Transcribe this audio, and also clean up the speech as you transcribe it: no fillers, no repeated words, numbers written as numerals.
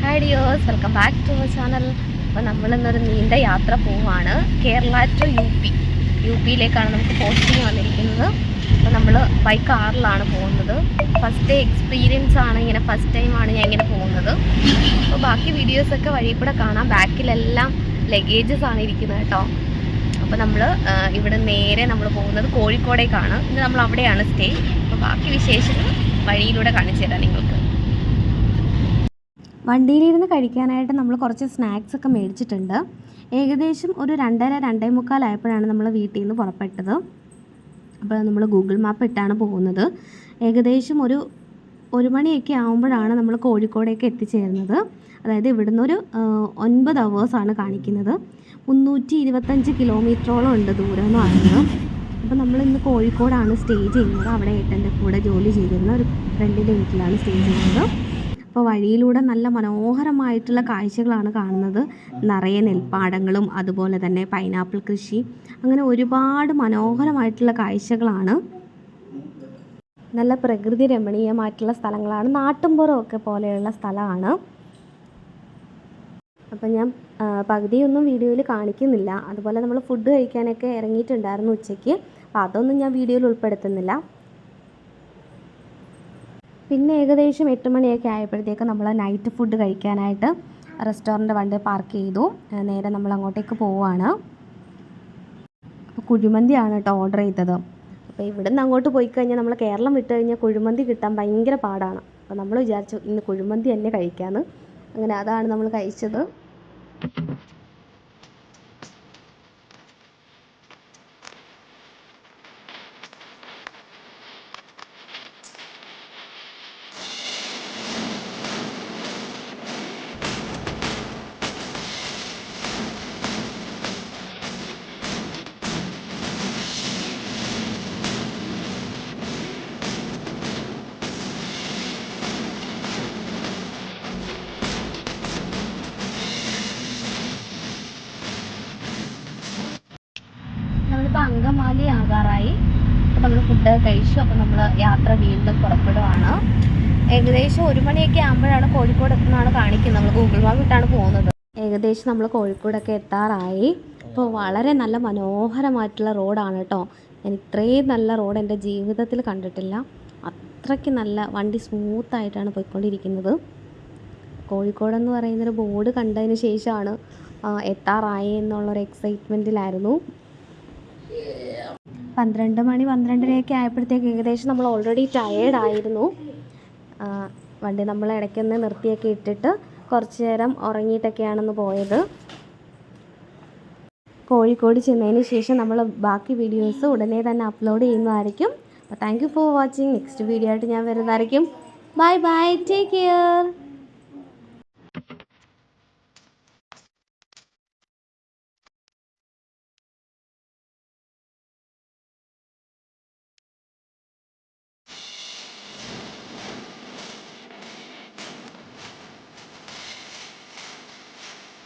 Hi dears, welcome back to our channel. അപ്പോൾ നമ്മളിന്നൊരു നീണ്ട യാത്ര പോവുകയാണ്. കേരള ടു യു പിയിലേക്കാണ് നമുക്ക് പോസ്റ്റിംഗ് വന്നിരിക്കുന്നത്. അപ്പോൾ നമ്മൾ ബൈ കാറിലാണ് പോകുന്നത്. ഫസ്റ്റ് എക്സ്പീരിയൻസ് ആണ്, ഇങ്ങനെ ഫസ്റ്റ് ടൈമാണ് ഞാൻ ഇങ്ങനെ പോകുന്നത്. അപ്പോൾ ബാക്കി വീഡിയോസൊക്കെ വഴി കൂടെ കാണാം. ബാക്കിലെല്ലാം ലഗേജസ് ആണ് ഇരിക്കുന്നത് കേട്ടോ. അപ്പോൾ നമ്മൾ ഇവിടെ നേരെ നമ്മൾ പോകുന്നത് കോഴിക്കോടേക്കാണ്. ഇന്ന് നമ്മൾ അവിടെയാണ് സ്റ്റേ. അപ്പോൾ ബാക്കി വിശേഷങ്ങൾ വഴിയിലൂടെ കാണിച്ചു തരാം നിങ്ങൾക്ക്. വണ്ടിയിലിരുന്ന് കഴിക്കാനായിട്ട് നമ്മൾ കുറച്ച് സ്നാക്സ് ഒക്കെ മേടിച്ചിട്ടുണ്ട്. ഏകദേശം ഒരു 2:30-2:45 ആയപ്പോഴാണ് നമ്മൾ വീട്ടിൽ നിന്ന് പുറപ്പെട്ടത്. അപ്പോൾ നമ്മൾ ഗൂഗിൾ മാപ്പ് ഇട്ടാണ് പോകുന്നത്. ഏകദേശം ഒരു 1 മണിയൊക്കെ ആകുമ്പോഴാണ് നമ്മൾ കോഴിക്കോടേക്ക് എത്തിച്ചേരുന്നത്. അതായത് ഇവിടുന്ന് ഒരു 9 അവേഴ്സാണ് കാണിക്കുന്നത്. 325 കിലോമീറ്ററോളം ഉണ്ട് ദൂരം എന്ന് പറയുന്നത്. അപ്പോൾ നമ്മൾ ഇന്ന് കോഴിക്കോടാണ് സ്റ്റേ ചെയ്യുന്നത്. അവിടെ ഏട്ടൻ്റെ കൂടെ ജോലി ചെയ്തിരുന്ന ഒരു ഫ്രണ്ടിൻ്റെ വീട്ടിലാണ് സ്റ്റേ ചെയ്യുന്നത്. അപ്പോൾ വഴിയിലൂടെ നല്ല മനോഹരമായിട്ടുള്ള കാഴ്ചകളാണ് കാണുന്നത്. നിറയെ നെൽപ്പാടങ്ങളും അതുപോലെ തന്നെ പൈനാപ്പിൾ കൃഷി, അങ്ങനെ ഒരുപാട് മനോഹരമായിട്ടുള്ള കാഴ്ചകളാണ്. നല്ല പ്രകൃതി രമണീയമായിട്ടുള്ള സ്ഥലങ്ങളാണ്. നാട്ടുമ്പുറമൊക്കെ പോലെയുള്ള സ്ഥലമാണ്. അപ്പം ഞാൻ പകുതിയൊന്നും വീഡിയോയിൽ കാണിക്കുന്നില്ല. അതുപോലെ നമ്മൾ ഫുഡ് കഴിക്കാനൊക്കെ ഇറങ്ങിയിട്ടുണ്ടായിരുന്നു ഉച്ചയ്ക്ക്. അപ്പോൾ അതൊന്നും ഞാൻ വീഡിയോയിൽ ഉൾപ്പെടുത്തുന്നില്ല. പിന്നെ ഏകദേശം 8 മണിയൊക്കെ ആയപ്പോഴത്തേക്ക് നമ്മൾ നൈറ്റ് ഫുഡ് കഴിക്കാനായിട്ട് റെസ്റ്റോറൻറ്റ് വണ്ടി പാർക്ക് ചെയ്തു. നേരെ നമ്മൾ അങ്ങോട്ടേക്ക് പോവുകയാണ്. അപ്പോൾ കുഴിമന്തിയാണ് കേട്ടോ ഓർഡർ ചെയ്തത്. അപ്പോൾ ഇവിടെ നിന്ന് അങ്ങോട്ട് പോയി കഴിഞ്ഞാൽ നമ്മൾ കേരളം വിട്ട് കഴിഞ്ഞാൽ കുഴിമന്തി കിട്ടാൻ ഭയങ്കര പാടാണ്. അപ്പോൾ നമ്മൾ വിചാരിച്ചു ഇന്ന് കുഴിമന്തി തന്നെ കഴിക്കാമെന്ന്. അങ്ങനെ അതാണ് നമ്മൾ കഴിച്ചത്. നമ്മളിപ്പോൾ അങ്കമാലി ആകാറായി. അപ്പോൾ നമ്മൾ ഫുഡ് കഴിച്ചു. അപ്പോൾ നമ്മൾ യാത്ര വീണ്ടും പുറപ്പെടുവാണ്. ഏകദേശം 1 മണിയൊക്കെ ആകുമ്പോഴാണ് കോഴിക്കോട് എത്തുന്നതാണ് കാണിക്കുന്നത്. നമ്മൾ ഗൂഗിൾ മാപ്പ് ഇട്ടാണ് പോകുന്നത്. ഏകദേശം നമ്മൾ കോഴിക്കോടൊക്കെ എത്താറായി. അപ്പോൾ വളരെ നല്ല മനോഹരമായിട്ടുള്ള റോഡാണ് കേട്ടോ. ഞാൻ ഇത്രയും നല്ല റോഡ് എൻ്റെ ജീവിതത്തിൽ കണ്ടിട്ടില്ല. അത്രയ്ക്ക് നല്ല, വണ്ടി സ്മൂത്തായിട്ടാണ് പോയിക്കൊണ്ടിരിക്കുന്നത്. കോഴിക്കോടെന്ന് പറയുന്നൊരു ബോർഡ് കണ്ടതിന് ശേഷമാണ് എത്താറായി എന്നുള്ളൊരു എക്സൈറ്റ്മെൻറ്റിലായിരുന്നു. 12 മണി 12:30 ആയപ്പോഴത്തേക്ക് ഏകദേശം നമ്മൾ ഓൾറെഡി ടയേർഡായിരുന്നു. വണ്ടി നമ്മൾ ഇടയ്ക്കൊന്ന് നിർത്തിയൊക്കെ ഇട്ടിട്ട് കുറച്ച് നേരം ഉറങ്ങിയിട്ടൊക്കെയാണെന്ന് പോയത്. കോഴിക്കോട് ചെന്നതിന് ശേഷം നമ്മൾ ബാക്കി വീഡിയോസ് ഉടനെ തന്നെ അപ്ലോഡ് ചെയ്യുന്നതായിരിക്കും. അപ്പോൾ thank you for watching. Next video ആയിട്ട് ഞാൻ വരുന്നതായിരിക്കും. Bye bye, take care.